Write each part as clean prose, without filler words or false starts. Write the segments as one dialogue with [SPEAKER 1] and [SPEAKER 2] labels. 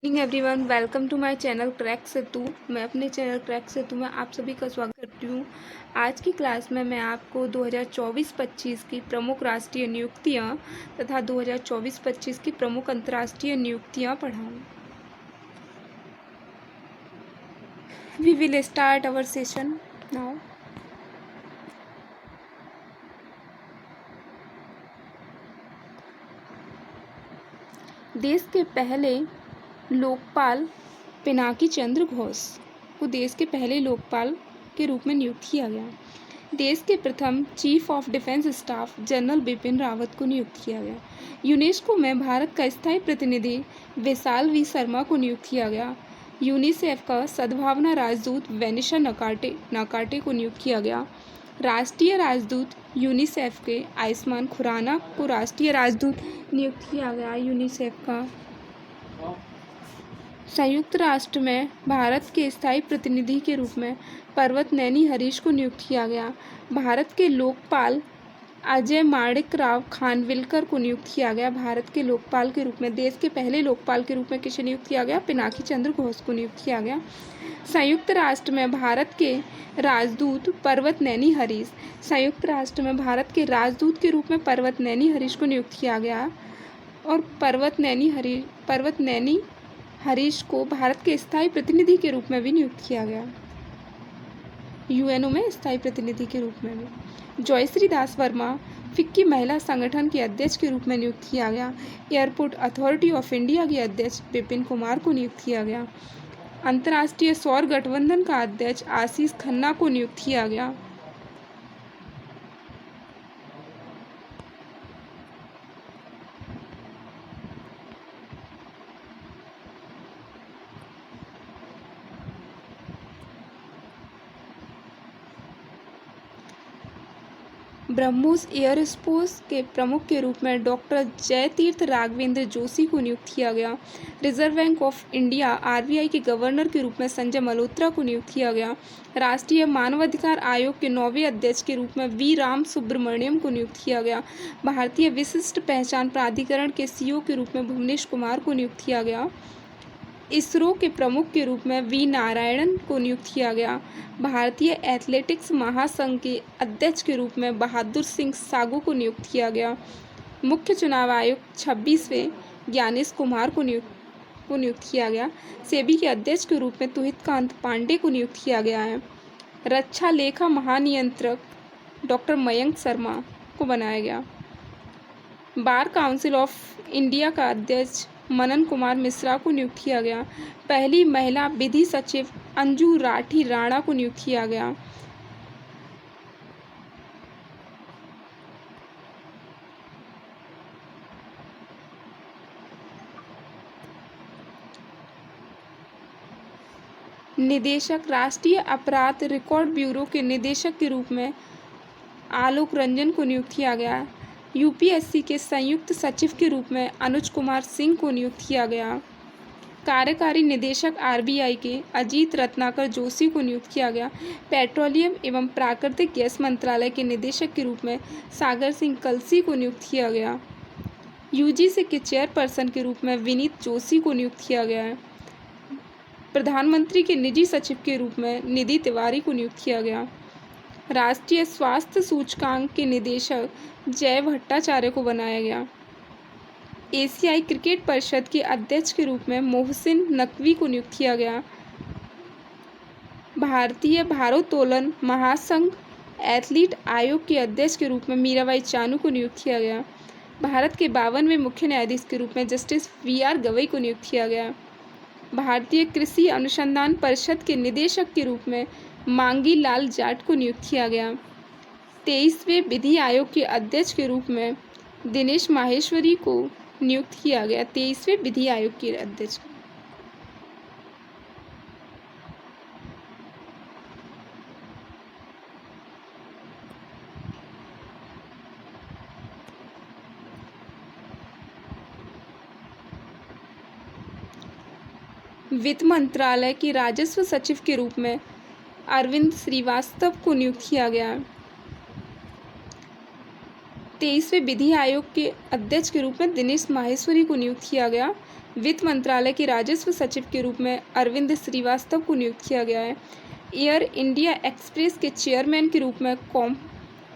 [SPEAKER 1] Morning everyone, welcome to my channel crack Setu. मैं अपने channel crack सेतु में आप सभी का स्वागत करती हूँ। आज की क्लास में मैं आपको 2024-25 की प्रमुख राष्ट्रीय नियुक्तियाँ तथा 2024-25 की प्रमुख अंतर्राष्ट्रीय नियुक्तियाँ पढ़ाऊँ। We will start our session now. देश के पहले लोकपाल पिनाकी चंद्र घोष को देश के पहले लोकपाल के रूप में नियुक्त किया गया। देश के प्रथम chief of defence staff general Bipin Rawat को नियुक्त किया गया। यूनेस्को में भारत का स्थायी प्रतिनिधि विशाल वी शर्मा को नियुक्त किया गया। यूनिसेफ का सद्भावना राजदूत वेनिशा नकाटे को नियुक्त किया गया। राष्ट्रीय राजदूत यूनिसेफ के आयुष्मान खुराना को राष्ट्रीय राजदूत नियुक्त किया गया यूनिसेफ का। संयुक्त राष्ट्र में भारत के स्थायी प्रतिनिधि के रूप में पर्वत नैनी हरीश को नियुक्त किया गया। भारत के लोकपाल अजय माणिक राव खानविलकर को नियुक्त किया गया। भारत के लोकपाल के रूप में देश के पहले लोकपाल के रूप में किसे नियुक्त किया गया? पिनाकी चंद्र घोष को नियुक्त किया गया। संयुक्त राष्ट्र में भारत के राजदूत पर्वत नैनी हरीश संयुक्त राष्ट्र में भारत के राजदूत के रूप में पर्वत नैनी हरीश को नियुक्त किया गया और पर्वत नैनी हरीश को भारत के स्थायी प्रतिनिधि के रूप में भी नियुक्त किया गया। यूएनओ में स्थायी प्रतिनिधि के रूप में भी। जयश्री दास वर्मा फिक्की महिला संगठन के अध्यक्ष के रूप में नियुक्त किया गया। एयरपोर्ट अथॉरिटी ऑफ इंडिया के अध्यक्ष विपिन कुमार को नियुक्त किया गया। अंतर्राष्ट्रीय सौर गठबंधन का अध्यक्ष आशीष खन्ना को नियुक्त किया गया। ब्रह्मोस एयरस्पेस के प्रमुख के रूप में डॉक्टर जयतीर्थ राघवेंद्र जोशी को नियुक्त किया गया। Reserve bank of India RBI के गवर्नर के रूप में संजय मल्होत्रा को नियुक्त किया गया। राष्ट्रीय मानवाधिकार आयोग के 9वें अध्यक्ष के रूप में वी राम सुब्रमण्यम को नियुक्त किया गया। भारतीय विशिष्ट पहचान प्राधिकरण के सीईओ के रूप में भुवनेश कुमार को नियुक्त किया गया। इसरो के प्रमुख के रूप में वी नारायणन को नियुक्त किया गया। भारतीय एथलेटिक्स महासंघ के अध्यक्ष के रूप में बहादुर सिंह सागू को नियुक्त किया गया। मुख्य चुनाव आयुक्त 26वें ज्ञानेश कुमार को नियुक्त किया गया। सेबी के अध्यक्ष के रूप में तुहित कांत पांडे को नियुक्त किया गया है। रक्षा लेखा महानियंत्रक डॉक्टर मयंक शर्मा को बनाया गया। बार काउंसिल ऑफ इंडिया का अध्यक्ष मनन कुमार मिश्रा को नियुक्त किया गया। पहली महिला विधि सचिव अंजू राठी राणा को नियुक्त किया गया। निदेशक राष्ट्रीय अपराध रिकॉर्ड ब्यूरो के निदेशक के रूप में आलोक रंजन को नियुक्त किया गया। यूपीएससी के संयुक्त सचिव के रूप में अनुज कुमार सिंह को नियुक्त किया गया। कार्यकारी निदेशक आरबीआई के अजीत रत्नाकर जोशी को नियुक्त किया गया। पेट्रोलियम एवं प्राकृतिक गैस मंत्रालय के निदेशक के रूप में सागर सिंह कलसी को नियुक्त किया गया। यूजीसी के चेयरपर्सन के रूप में विनीत जोशी को नियुक्त किया गया है। प्रधानमंत्री के निजी सचिव के रूप में निधि तिवारी को नियुक्त किया गया। राष्ट्रीय स्वास्थ्य सूचकांक के निदेशक जय भट्टाचार्य को बनाया गया। एशियाई क्रिकेट परिषद के अध्यक्ष के रूप में मोहसिन नकवी को नियुक्त किया गया। भारतीय भारोत्तोलन महासंघ एथलीट आयोग के अध्यक्ष के रूप में मीराबाई चानू को नियुक्त किया गया। भारत के 52वें मुख्य न्यायाधीश के रूप में जस्टिस वीआर गवई को नियुक्त किया गया। भारतीय कृषि अनुसंधान परिषद के निदेशक के रूप में मांगी लाल जाट को नियुक्त किया गया। 23वें विधि आयोग के अध्यक्ष के रूप में दिनेश माहेश्वरी को नियुक्त किया गया। 23वें विधि आयोग के अध्यक्ष। वित्त मंत्रालय के राजस्व सचिव के रूप में अरविंद श्रीवास्तव को नियुक्त किया गया। 23वें विधि आयोग के अध्यक्ष के रूप में दिनेश माहेश्वरी को नियुक्त किया गया। वित्त मंत्रालय के राजस्व सचिव के रूप में अरविंद श्रीवास्तव को नियुक्त किया गया है। एयर इंडिया एक्सप्रेस के चेयरमैन के रूप में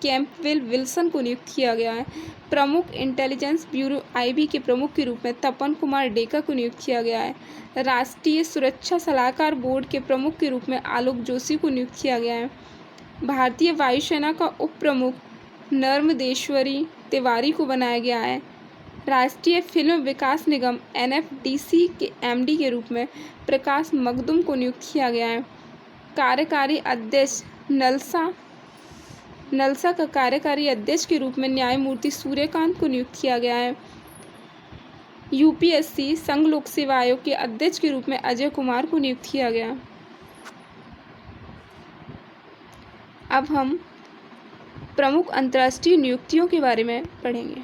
[SPEAKER 1] कैंपबेल विल्सन को नियुक्त किया गया है। प्रमुख इंटेलिजेंस ब्यूरो आईबी के प्रमुख के रूप में तपन कुमार डेका को नियुक्त किया गया है। राष्ट्रीय सुरक्षा सलाहकार बोर्ड के प्रमुख के रूप में आलोक जोशी को नियुक्त किया गया है। भारतीय वायुसेना का उप प्रमुख नर्मदेश्वरी तिवारी को बनाया गया है। राष्ट्रीय फिल्म विकास निगम एनएफडीसी के एमडी के रूप में प्रकाश मखदुम को नियुक्त किया गया है। कार्यकारी अध्यक्ष नलसा का कार्यकारी अध्यक्ष के रूप में न्यायमूर्ति सूर्यकांत को नियुक्त किया गया है। यूपीएससी संघ लोक सेवा आयोग के अध्यक्ष के रूप में अजय कुमार को नियुक्त किया गया। अब हम प्रमुख अंतर्राष्ट्रीय नियुक्तियों के बारे में पढ़ेंगे।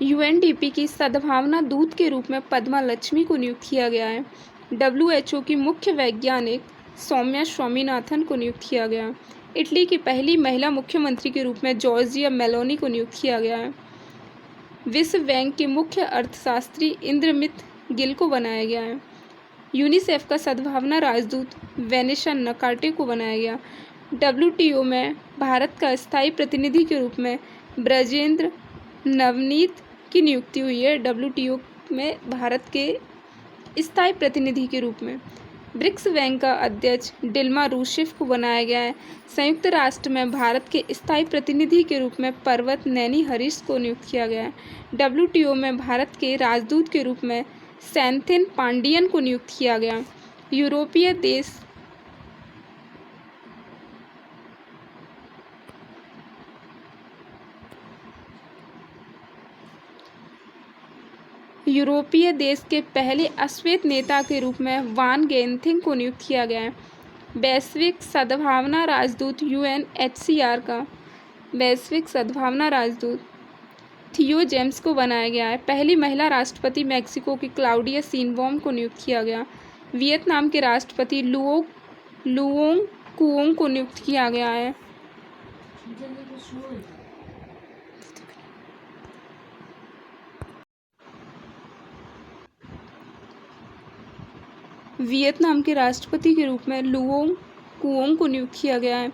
[SPEAKER 1] यूएनडीपी की सद्भावना दूत के रूप में पद्मा लक्ष्मी को नियुक्त किया गया है। डब्ल्यूएचओ की मुख्य वैज्ञानिक सौम्या स्वामीनाथन को नियुक्त किया गया। इटली की पहली महिला मुख्यमंत्री के रूप में जॉर्जिया मेलोनी को नियुक्त किया गया है। विश्व बैंक के मुख्य अर्थशास्त्री इंद्रमित गिल को बनाया गया है। यूनिसेफ का सद्भावना राजदूत वेनेसा नकाटे को बनाया गया। डब्ल्यूटीओ में भारत का स्थायी प्रतिनिधि के रूप में ब्रजेंद्र नवनीत की नियुक्ति हुई है। डब्ल्यूटीओ में भारत के स्थायी प्रतिनिधि के रूप में ब्रिक्स बैंक का अध्यक्ष डिल्मा रूसेफ को बनाया गया है। संयुक्त राष्ट्र में भारत के स्थायी प्रतिनिधि के रूप में पर्वत नैनी हरीश को नियुक्त किया गया है। डब्ल्यूटीओ में भारत के राजदूत के रूप में सैंथिन पांडियन को नियुक्त किया गया। यूरोपीय देश के पहले अश्वेत नेता के रूप में वान गेंथिंग को नियुक्त किया गया है। वैश्विक सद्भावना राजदूत यूएनएचसीआर का वैश्विक सद्भावना राजदूत थियो जेम्स को बनाया गया है। पहली महिला राष्ट्रपति मैक्सिको की क्लाउडिया सीनबॉम को नियुक्त किया गया। वियतनाम के राष्ट्रपति लुओंग कुओंग को नियुक्त किया गया है। वियतनाम के राष्ट्रपति के रूप में लुओंग कुओंग को नियुक्त किया गया है।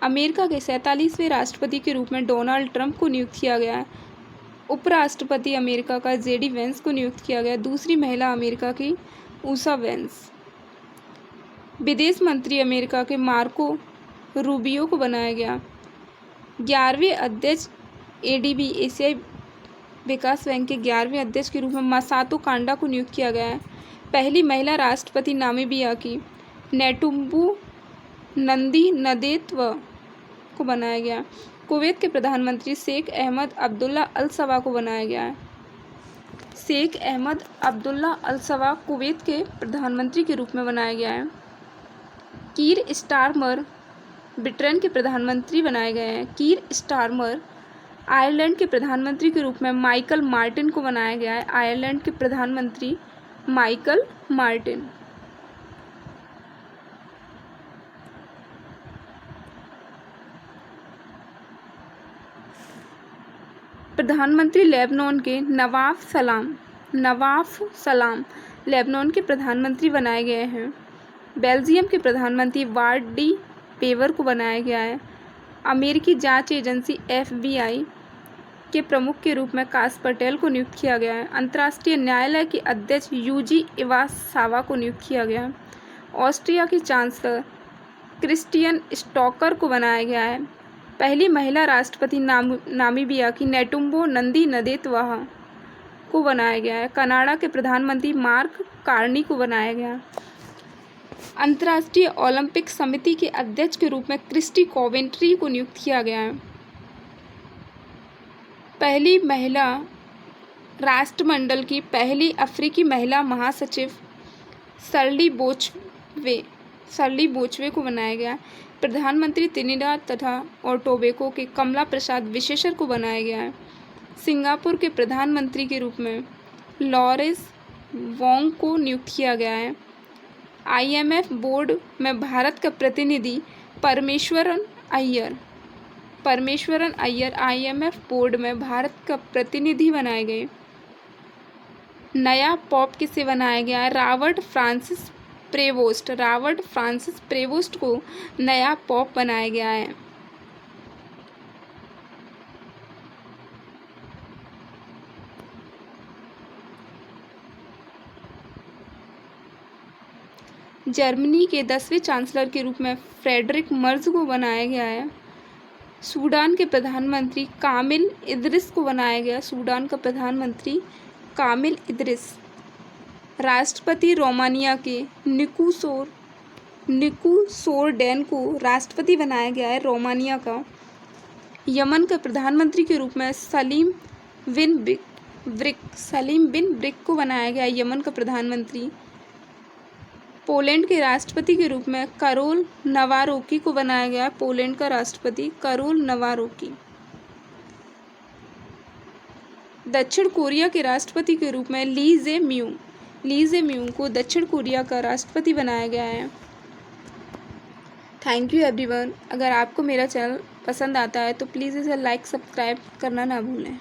[SPEAKER 1] अमेरिका के 47वें राष्ट्रपति के रूप में डोनाल्ड ट्रंप को नियुक्त किया गया है। उपराष्ट्रपति अमेरिका का जेडी वेंस को नियुक्त किया गया। दूसरी महिला अमेरिका की ऊषा वेंस। विदेश मंत्री अमेरिका के मार्को रूबियो को बनाया गया। 11वें अध्यक्ष एडीबी एशियाई विकास बैंक के 11वें अध्यक्ष के रूप में मसातो कांडा को नियुक्त किया गया है। पहली महिला राष्ट्रपति नामीबिया की नेटुम्बू नंदी नदेत्व को बनाया गया। कुवैत के प्रधानमंत्री शेख अहमद अब्दुल्ला अल सबा को बनाया गया है। शेख अहमद अब्दुल्ला अल सबा कुवैत के प्रधानमंत्री के रूप में बनाया गया है। कीर स्टारमर ब्रिटेन के प्रधानमंत्री बनाए गए हैं। कीर स्टारमर आयरलैंड के प्रधानमंत्री के रूप में माइकल मार्टिन को बनाया गया है। आयरलैंड के प्रधानमंत्री माइकल मार्टिन। प्रधानमंत्री लेबनान के नवाफ सलाम लेबनान के प्रधानमंत्री बनाए गए हैं। बेल्जियम के प्रधानमंत्री वार्ड डी पेवर को बनाया गया है। अमेरिकी जांच एजेंसी एफबीआई के प्रमुख के रूप में काश पटेल को नियुक्त किया गया है। अंतर्राष्ट्रीय न्यायालय के अध्यक्ष यूजी इवासावा को नियुक्त किया गया है। ऑस्ट्रिया की चांसलर क्रिस्टियन स्टॉकर को बनाया गया है। पहली महिला राष्ट्रपति नामीबिया की नेटुम्बो नंदी नदेत्वहा को बनाया गया है। कनाडा के प्रधानमंत्री मार्क कार्नी को बनाया गया। अंतर्राष्ट्रीय ओलंपिक समिति के अध्यक्ष के रूप में क्रिस्टी कोवेंट्री को नियुक्त किया गया है। पहली महिला राष्ट्रमंडल की पहली अफ्रीकी महिला महासचिव सरली बोचवे को बनाया गया। प्रधानमंत्री त्रिनिदाद तथा और टोबैगो के कमला प्रसाद विशेषर को बनाया गया है। सिंगापुर के प्रधानमंत्री के रूप में लॉरेंस वोंग को नियुक्त किया गया है। IMF बोर्ड में भारत का प्रतिनिधि परमेश्वरन अय्यर IMF बोर्ड में भारत का प्रतिनिधि बनाए गए। नया पॉप किसे बनाया गया है? रॉबर्ट फ्रांसिस प्रेवोस्ट को नया पॉप बनाया गया है। जर्मनी के 10वें चांसलर के रूप में फ्रेडरिक मर्ज को बनाया गया है। सूडान के प्रधानमंत्री कामिल इदरिस को बनाया गया। सूडान का प्रधानमंत्री कामिल इदरिस। राष्ट्रपति रोमानिया के निकूसोरडेन को राष्ट्रपति बनाया गया है रोमानिया का। यमन के प्रधानमंत्री के रूप में सलीम बिन ब्रिक को बनाया गया है यमन का प्रधानमंत्री। पोलैंड के राष्ट्रपति के रूप में करोल नवारोकी को बनाया गया है पोलैंड का राष्ट्रपति करोल नवारोकी। दक्षिण कोरिया के राष्ट्रपति के रूप में ली जे म्यूंग को दक्षिण कोरिया का राष्ट्रपति बनाया गया है। Thank you everyone. अगर आपको मेरा चैनल पसंद आता है तो प्लीज़ इसे लाइक सब्सक्राइब करना ना भूलें।